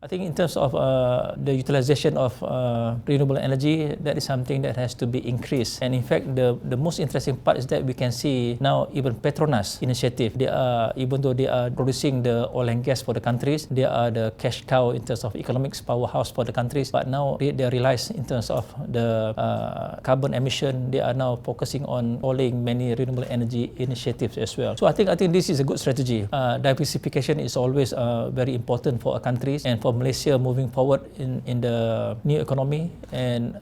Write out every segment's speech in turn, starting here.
I think in terms of the utilization of renewable energy, that is something that has to be increased. And in fact, the most interesting part is that we can see now even Petronas initiative, they are, even though they are producing the oil and gas for the countries, they are the cash cow in terms of economics powerhouse for the countries. But now they realize in terms of the carbon emission, they are now focusing on following many renewable energy initiatives as well. So I think this is a good strategy. Diversification is always very important for our countries and for Malaysia moving forward in the new economy, and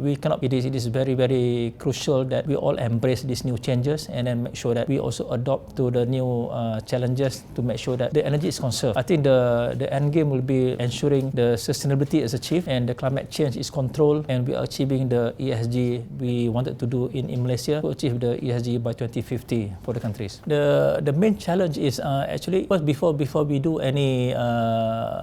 we cannot. It is very, very crucial that we all embrace these new changes and then make sure that we also adopt to the new challenges to make sure that the energy is conserved. I think the end game will be ensuring the sustainability is achieved and the climate change is controlled, and we are achieving the ESG we wanted to do in Malaysia, to achieve the ESG by 2050 for the countries. The main challenge is actually before we do any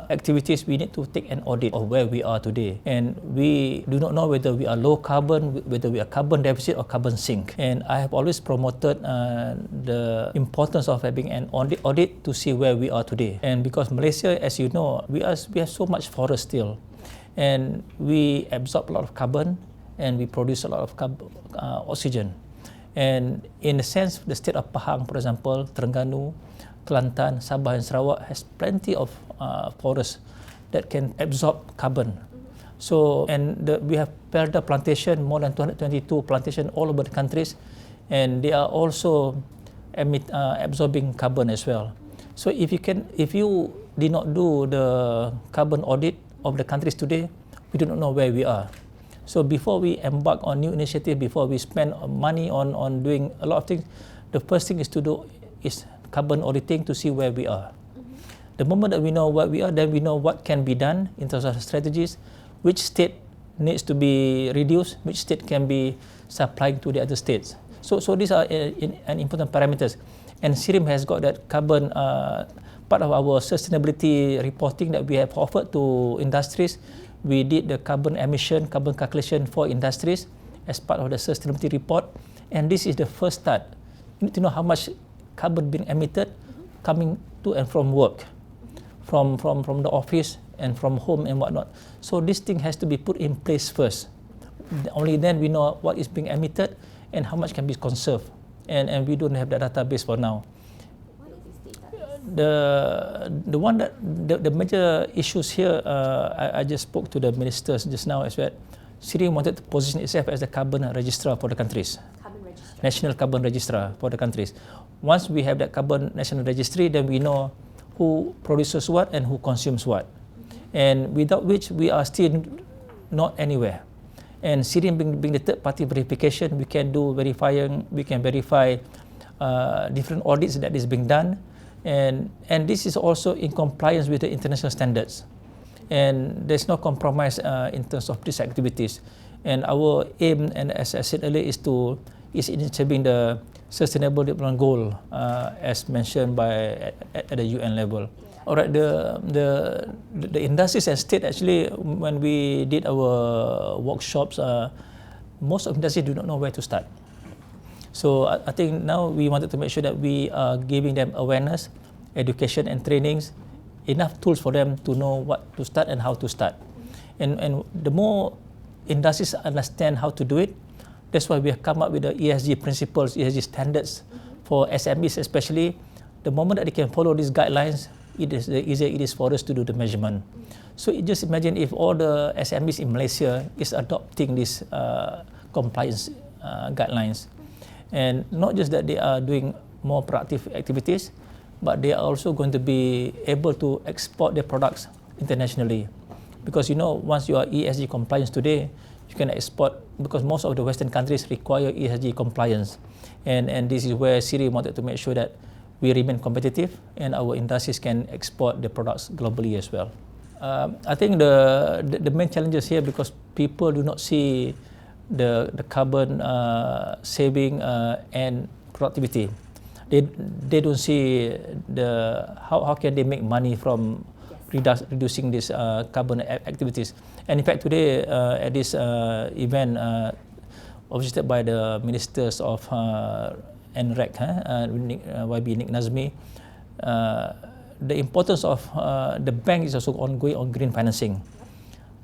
activities, we need to take an audit of where we are today, and we do not know whether we are low carbon, whether we are carbon deficit or carbon sink. And I have always promoted the importance of having an audit to see where we are today. And because Malaysia, as you know, we have so much forest still, and we absorb a lot of carbon and we produce a lot of oxygen. And in a sense, the state of Pahang, for example, Terengganu, Kelantan, Sabah and Sarawak has plenty of forests that can absorb carbon. So, and we have Perda plantation, more than 222 plantation all over the countries, and they are also absorbing carbon as well. So if you did not do the carbon audit of the countries today, we do not know where we are. So before we embark on new initiative, before we spend money on doing a lot of things, the first thing is to do is carbon auditing to see where we are. The moment that we know what we are, then we know what can be done in terms of strategies, which state needs to be reduced, which state can be supplying to the other states. So these are an important parameters. And SIRIM has got that carbon, part of our sustainability reporting that we have offered to industries. We did the carbon emission, carbon calculation for industries as part of the sustainability report. And this is the first start. You need to know how much carbon being emitted coming to and from work, from the office and from home and whatnot. So this thing has to be put in place first. Only then we know what is being emitted and how much can be conserved. And we don't have that database for now. The one that the major issues here, I just spoke to the ministers just now as well. SIRIM wanted to position itself as the carbon registrar for the countries. National carbon registrar for the countries. Once we have that carbon national registry, then we know who produces what and who consumes what. And without which we are still not anywhere. And SIRIM being the third party verification, we can do verifying, we can verify different audits that is being done. And this is also in compliance with the international standards. And there's no compromise in terms of these activities. And our aim, and as I said earlier, is in achieving the Sustainable Development Goal as mentioned at the UN level. All right, the industries and state actually, when we did our workshops, most of industries do not know where to start. So I think now we wanted to make sure that we are giving them awareness, education and trainings, enough tools for them to know what to start and how to start. And the more industries understand how to do it, that's why we have come up with the ESG principles, ESG standards for SMEs especially. The moment that they can follow these guidelines, the easier it is for us to do the measurement. So just imagine if all the SMEs in Malaysia is adopting these compliance guidelines. And not just that they are doing more productive activities, but they are also going to be able to export their products internationally. Because you know, once you are ESG compliance today, you can export, because most of the Western countries require ESG compliance. And this is where SIRIM wanted to make sure that we remain competitive and our industries can export the products globally as well. I think the main challenges here, because people do not see the carbon saving and productivity. They don't see how can they make money from reducing these carbon activities. And in fact, today at this event visited by the ministers of NREC, YB Nik Nazmi, the importance of the bank is also ongoing on green financing.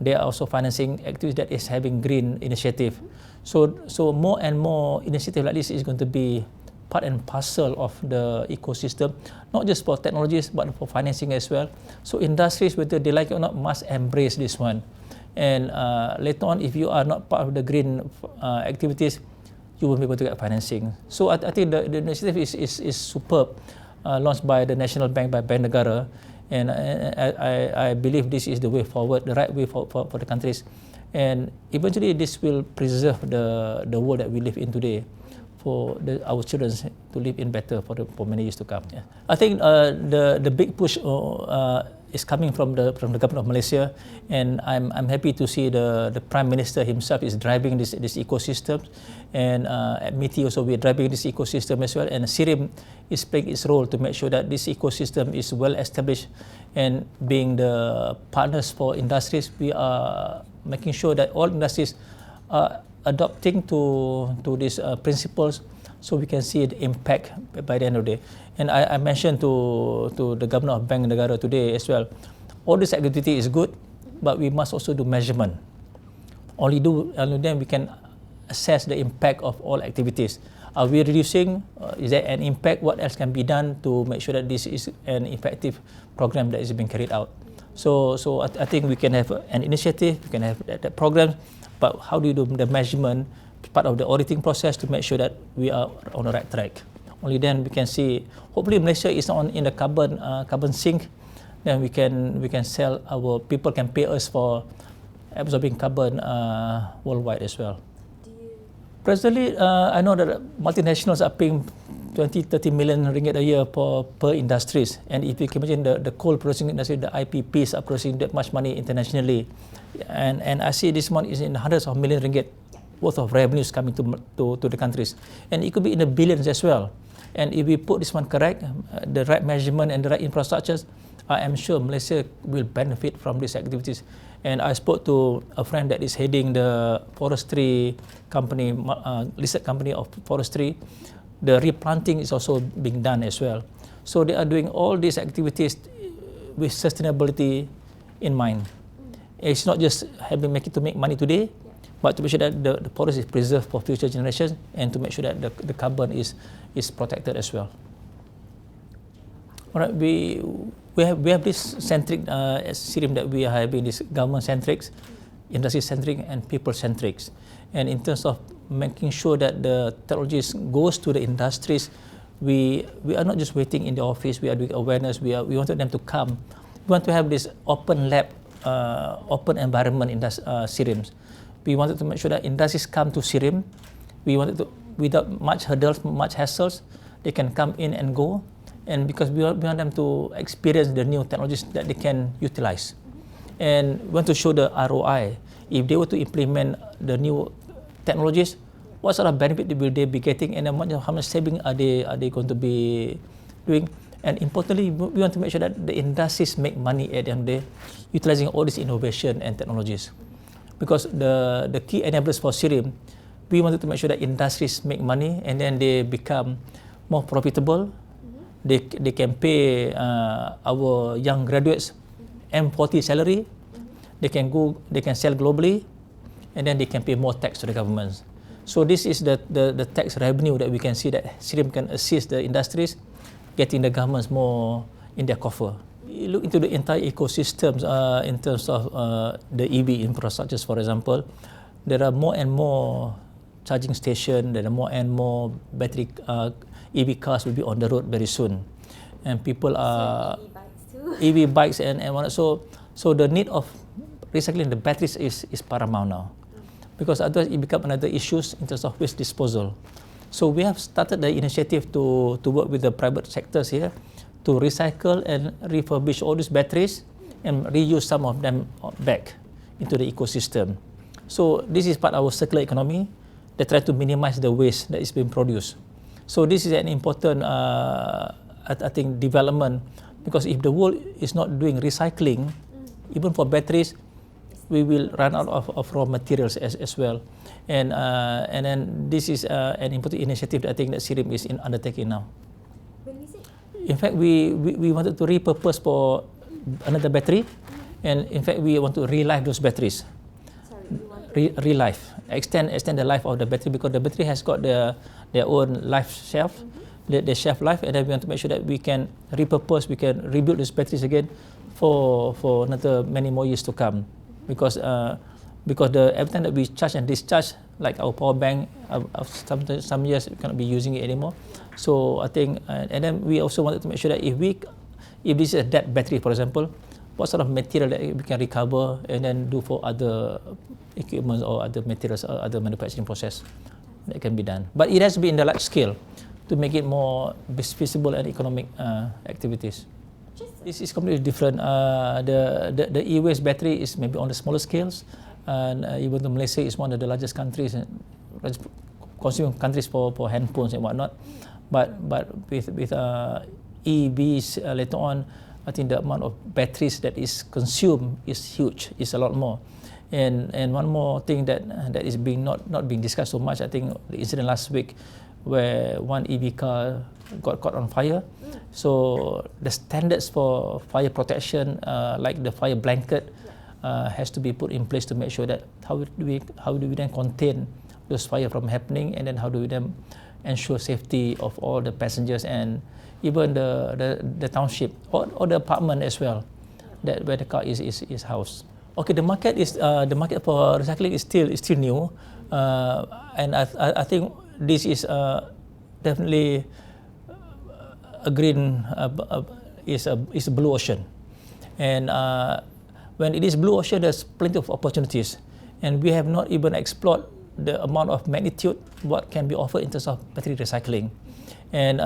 They are also financing activities that is having green initiative. So more and more initiative like this is going to be part and parcel of the ecosystem, not just for technologies but for financing as well. So industries, whether they like it or not, must embrace this one. And later on, if you are not part of the green activities, you won't be able to get financing. So I think the initiative is superb, launched by the National Bank, by Bank Negara, and I believe this is the way forward, the right way for the countries. And eventually this will preserve the world that we live in today, for our children to live in better for many years to come. Yeah. I think the big push is coming from the government of Malaysia, and I'm happy to see the Prime Minister himself is driving this ecosystem, and at MITI also we are driving this ecosystem as well, and SIRIM is playing its role to make sure that this ecosystem is well established, and being the partners for industries, we are making sure that all industries are adopting to these principles, so we can see the impact by the end of the day. And I mentioned to the Governor of Bank Negara today as well, all this activity is good, but we must also do measurement. Only then we can assess the impact of all activities. Are we reducing? Is there an impact? What else can be done to make sure that this is an effective program that is being carried out? So I think we can have an initiative, we can have that program, but how do you do the measurement, part of the auditing process, to make sure that we are on the right track? Only then we can see. Hopefully Malaysia is not in the carbon sink. Then we can sell, our people can pay us for absorbing carbon worldwide as well. Presently, I know that multinationals are paying 20-30 million ringgit a year per industries, and if you can imagine the coal producing industry, the IPPs are producing that much money internationally, and I see this money is in hundreds of million ringgit worth of revenues coming to the countries, and it could be in the billions as well. And if we put this one correct, the right measurement and the right infrastructures, I am sure Malaysia will benefit from these activities. And I spoke to a friend that is heading the forestry company, listed company of forestry. The replanting is also being done as well. So they are doing all these activities with sustainability in mind. It's not just making to make money today, but to make sure that the forest is preserved for future generations, and to make sure that the carbon is protected as well. All right, we have this centric SIRIM that we are having, this government centric, industry centric, and people centric. And in terms of making sure that the technologies goes to the industries, we are not just waiting in the office. We are doing awareness. We wanted them to come. We want to have this open lab, open environment in SIRIMs. We wanted to make sure that industries come to SIRIM. We wanted to, without much hurdles, much hassles, they can come in and go. And because we want them to experience the new technologies that they can utilize. And we want to show the ROI. If they were to implement the new technologies, what sort of benefit will they be getting, and how much saving are they going to be doing? And importantly, we want to make sure that the industries make money at the end of the day, utilizing all this innovation and technologies. Because the key enablers for SIRIM, we wanted to make sure that industries make money, and then they become more profitable. They can pay our young graduates M40 salary. They can sell globally, and then they can pay more tax to the government. So this is the tax revenue that we can see that SIRIM can assist the industries, getting the governments more in their coffer. You look into the entire ecosystems in terms of the EV infrastructures, for example. There are more and more charging stations. There are more and more battery EV cars will be on the road very soon, and people are EV bikes and so the need of recycling the batteries is paramount now, because otherwise it becomes another issue in terms of waste disposal. So we have started the initiative to work with the private sectors here to recycle and refurbish all these batteries and reuse some of them back into the ecosystem. So this is part of our circular economy. They try to minimize the waste that is being produced. So this is an important, I think, development, because if the world is not doing recycling, even for batteries, we will run out of raw materials as well. And then this is an important initiative that I think that SIRIM is undertaking now. When we say In fact, we wanted to repurpose for another battery, and in fact, we want to relive those batteries. Relive, extend the life of the battery, because the battery has got their own life shelf, the shelf life, and then we want to make sure that we can repurpose, we can rebuild these batteries again for another many more years to come, because every time that we charge and discharge, like our power bank, some years we cannot be using it anymore. So I think, and then we also wanted to make sure that if this is a dead battery, for example, what sort of material that we can recover and then do for other equipment or other materials or other manufacturing process that can be done. But it has to be in the large scale to make it more feasible and economic activities. This is completely different. The e-waste battery is maybe on the smaller scales, and even though Malaysia is one of the largest countries, consuming countries for handphones and whatnot, but with EVs later on, I think the amount of batteries that is consumed is huge, is a lot more. And one more thing that is not being discussed so much, I think the incident last week where one EV car got caught on fire. So the standards for fire protection, like the fire blanket, has to be put in place to make sure that how do we then contain those fire from happening, and then how do we then ensure safety of all the passengers and even the township or the apartment as well, that where the car is housed. Okay, the market for recycling is still new, and I think this is definitely a green is a blue ocean, and when it is blue ocean, there's plenty of opportunities, and we have not even explored the amount of magnitude what can be offered in terms of battery recycling, and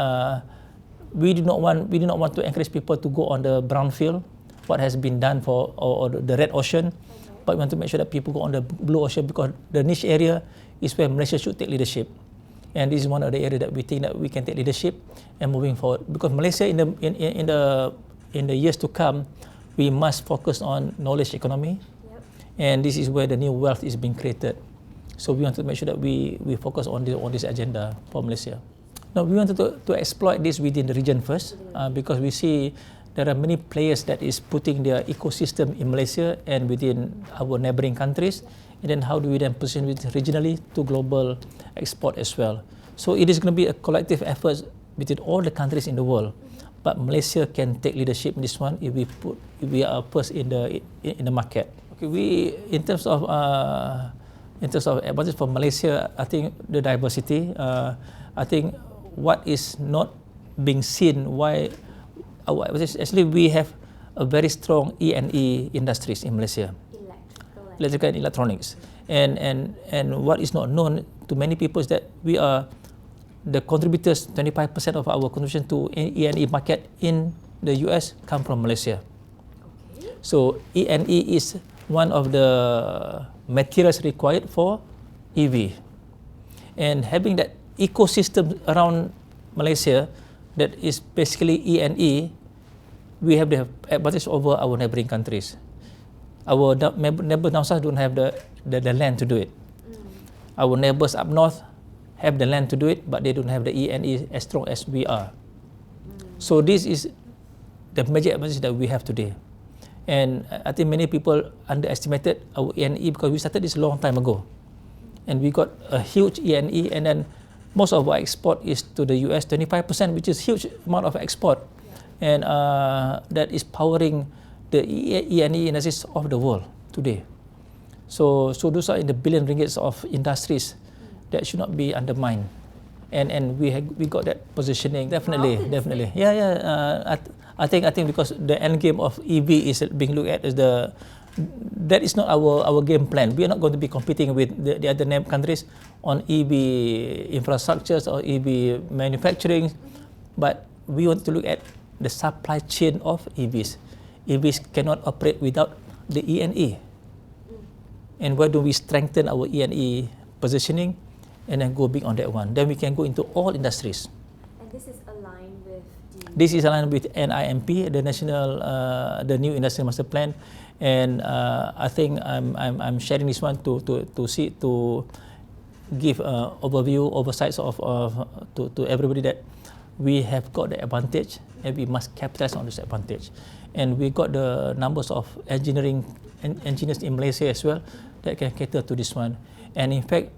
we do not want to encourage people to go on the brownfield, what has been done for or the red ocean, but we want to make sure that people go on the blue ocean, because the niche area is where Malaysia should take leadership, and this is one of the areas that we think that we can take leadership and moving forward, because Malaysia in the years to come, we must focus on knowledge economy, and this is where the new wealth is being created. So we want to make sure that we focus on this agenda for Malaysia. Now we wanted to exploit this within the region first, because we see there are many players that is putting their ecosystem in Malaysia and within our neighboring countries, and then how do we then position it regionally to global export as well. So it is going to be a collective effort between all the countries in the world, but Malaysia can take leadership in this one if we are first in the market. Okay, in terms of advantage for Malaysia, I think the diversity. I think what is not being seen, actually we have a very strong E&E industries in Malaysia, electrical and electronics, and what is not known to many people is that we are the contributors. 25% of our contribution to E&E market in the US come from Malaysia. So E&E is one of the materials required for EV, and having that ecosystem around Malaysia that is basically E&E, we have the advantage over our neighboring countries. Our neighbors down south don't have the land to do it. Our neighbors up north have the land to do it, but they don't have the E&E as strong as we are. So this is the major advantage that we have today. And I think many people underestimated our E&E because we started this a long time ago. And we got a huge E&E, and then most of our export is to the US, 25%, which is huge amount of export. And that is powering the E&E industries of the world today. So those are in the billion ringgits of industries that should not be undermined. And we got that positioning, definitely. Yeah. I think because the end game of EV is being looked at as that is not our game plan. We are not going to be competing with the other countries on EV infrastructures or EV manufacturing, but we want to look at the supply chain of EVs. EVs cannot operate without the E&E. And where do we strengthen our E&E positioning and then go big on that one? Then we can go into all industries. And this is aligned with This is aligned with NIMP, the new Industrial Master Plan, and I think I'm sharing this one to give overview, oversights to everybody that we have got the advantage and we must capitalize on this advantage. And we got the numbers of engineers in Malaysia as well that can cater to this one. And in fact,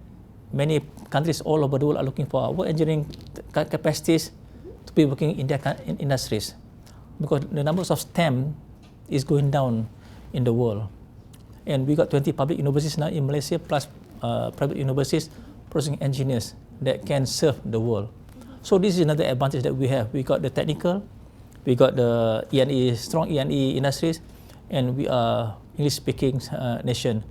many countries all over the world are looking for our engineering capacities to be working in their industries, because the numbers of STEM is going down in the world. And we got 20 public universities now in Malaysia, plus private universities producing engineers that can serve the world. So this is another advantage that we have. We got the technical, we got the E&E, strong E&E industries, and we are English-speaking nation.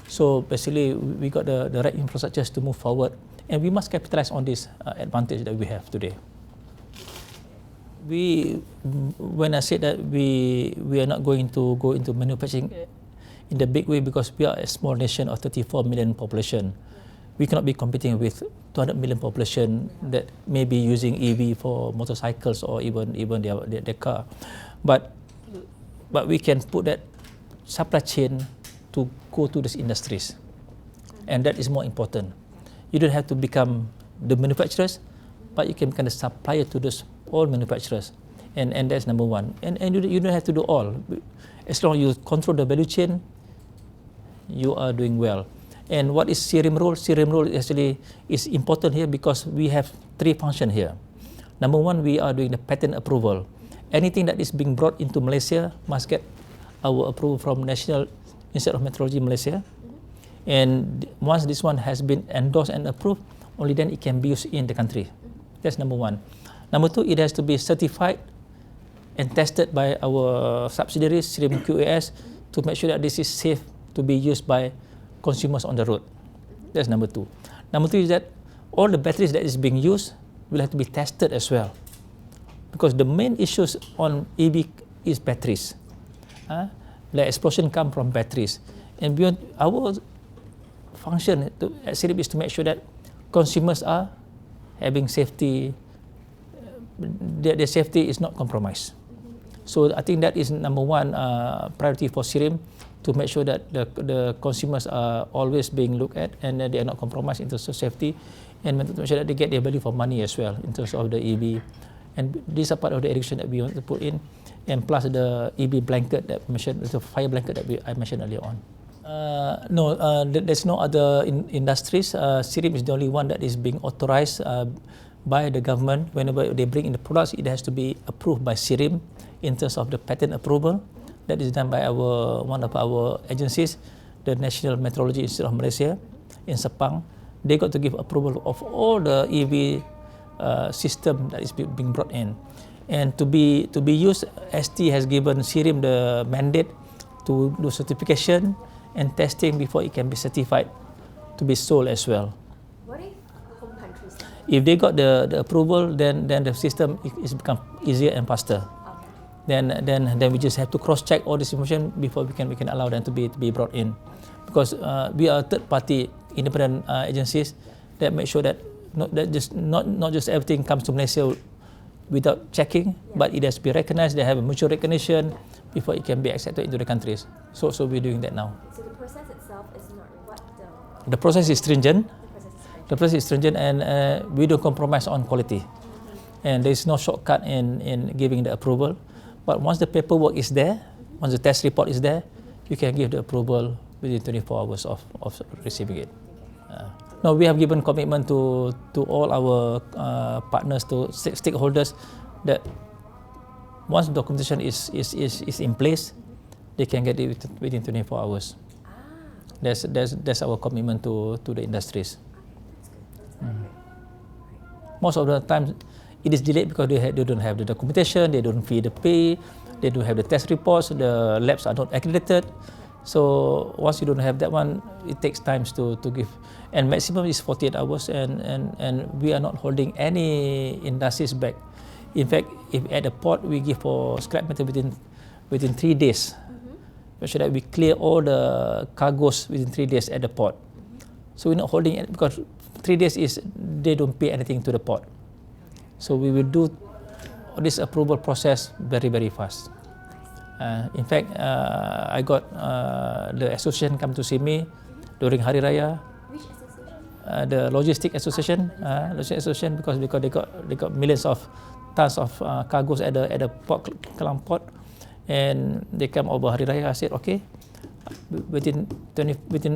So basically, we got the right infrastructures to move forward, and we must capitalize on this advantage that we have today. When I said that we are not going to go into manufacturing in the big way, because we are a small nation of 34 million population. We cannot be competing with 200 million population that may be using EV for motorcycles or even their car. But we can put that supply chain to go to these industries, and that is more important. You don't have to become the manufacturers, but you can become the supplier to those all manufacturers, and that's number one. And you don't have to do all. As long as you control the value chain, you are doing well. And what is CIRIM role? CIRIM role actually is important here because we have three functions here. Number one, we are doing the patent approval. Anything that is being brought into Malaysia must get our approval from National Institute of Metrology Malaysia. And once this one has been endorsed and approved, only then it can be used in the country. That's number one. Number two, it has to be certified and tested by our subsidiaries, CIRIM QAS, to make sure that this is safe to be used by consumers on the road. That's number two. Number three is that all the batteries that is being used will have to be tested as well, because the main issues on EV is batteries. The explosion come from batteries, and beyond, our function at CIRIM is to make sure that consumers are having safety, their safety is not compromised. So I think that is number one priority for CIRIM, to make sure that the consumers are always being looked at and they are not compromised in terms of safety, and to make sure that they get their value for money as well in terms of the EV. And these are part of the education that we want to put in, and plus the EV blanket that mentioned, the fire blanket that I mentioned earlier on. No, there's no other industries. CIRIM is the only one that is being authorized by the government. Whenever they bring in the products, it has to be approved by CIRIM in terms of the patent approval. That is done by one of our agencies, the National Metrology Institute of Malaysia in Sepang. They got to give approval of all the EV system that is being brought in, and to be used, ST has given CIRIM the mandate to do certification and testing before it can be certified to be sold as well. What if home countries? If they got the approval, then the system is become easier and faster. Then we just have to cross-check all this information before we can allow them to be brought in, because we are third-party independent agencies that make sure that not just everything comes to Malaysia without checking, but it has to be recognized. They have a mutual recognition before it can be accepted into the countries. So we're doing that now. So the process itself is not what the process is stringent. the process is stringent. And we don't compromise on quality, and there is no shortcut in giving the approval. But once the paperwork is there, once the test report is there, you can give the approval within 24 hours of receiving it. Now we have given commitment to all our partners, to stakeholders, that once documentation is in place, they can get it within 24 hours. That's our commitment to the industries. Most of the time, it is delayed because they don't have the documentation, they don't fee the pay, they don't have the test reports, the labs are not accredited. So once you don't have that one, it takes time to give. And maximum is 48 hours, and we are not holding any industries back. In fact, if at the port, we give for scrap metal within 3 days. Make sure that we clear all the cargoes within 3 days at the port. So we're not holding it, because 3 days is they don't pay anything to the port. So we will do this approval process very, very fast. In fact, I got the association come to see me during Hari Raya. Which association? The Logistic Association, because they got millions of tons of cargoes at the port, Kelang port, and they come over Hari Raya. I said, okay, within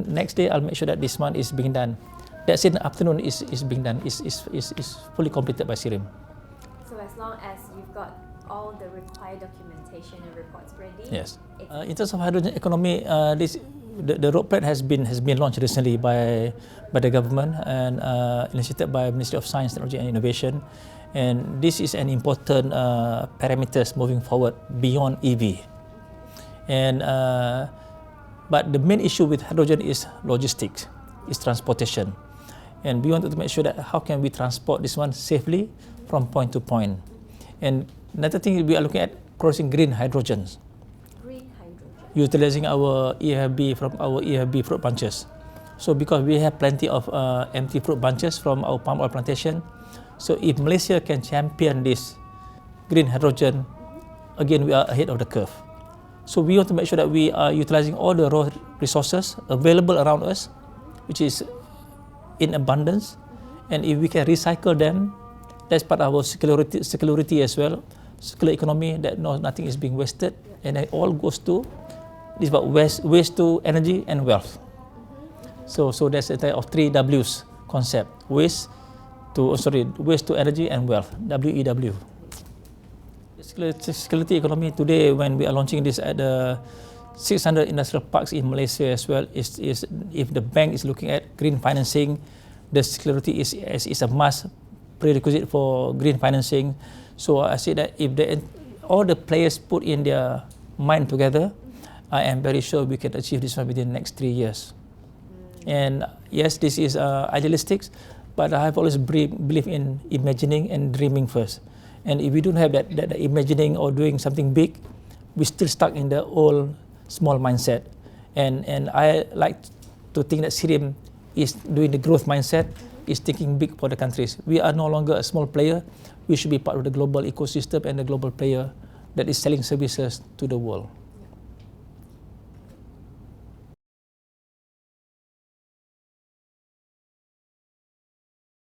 next day, I'll make sure that this one is being done. That same afternoon is being done, is fully completed by SIRIM. So as long as you've got all the required documentation and reports ready. Yes. In terms of hydrogen economy, the roadmap has been launched recently by the government and initiated by Ministry of Science, Technology and Innovation, and this is an important parameters moving forward beyond EV. And but the main issue with hydrogen is logistics, is transportation, and we wanted to make sure that how can we transport this one safely from point to point. And another thing we are looking at crossing green hydrogens. Green hydrogen. Utilizing our EFB from our EFB fruit bunches. So because we have plenty of empty fruit bunches from our palm oil plantation, so if Malaysia can champion this green hydrogen, again we are ahead of the curve. So we want to make sure that we are utilizing all the raw resources available around us, which is in abundance, and if we can recycle them, that's part of our circularity as well, circular economy, that nothing is being wasted, and it all goes to this about waste to energy and wealth. So that's the type of 3 W's concept: waste to energy and wealth. WEW. Circularity economy today, when we are launching this at the 600 industrial parks in Malaysia as well, is if the bank is looking at green financing, the circularity is a must prerequisite for green financing. So I say that if all the players put in their mind together, I am very sure we can achieve this one within the next 3 years. And yes, this is idealistic, but I have always believed in imagining and dreaming first. And if we don't have that imagining or doing something big, we're still stuck in the old small mindset. And I like to think that SIRIM is doing the growth mindset, is thinking big for the countries. We are no longer a small player. We should be part of the global ecosystem and the global player that is selling services to the world.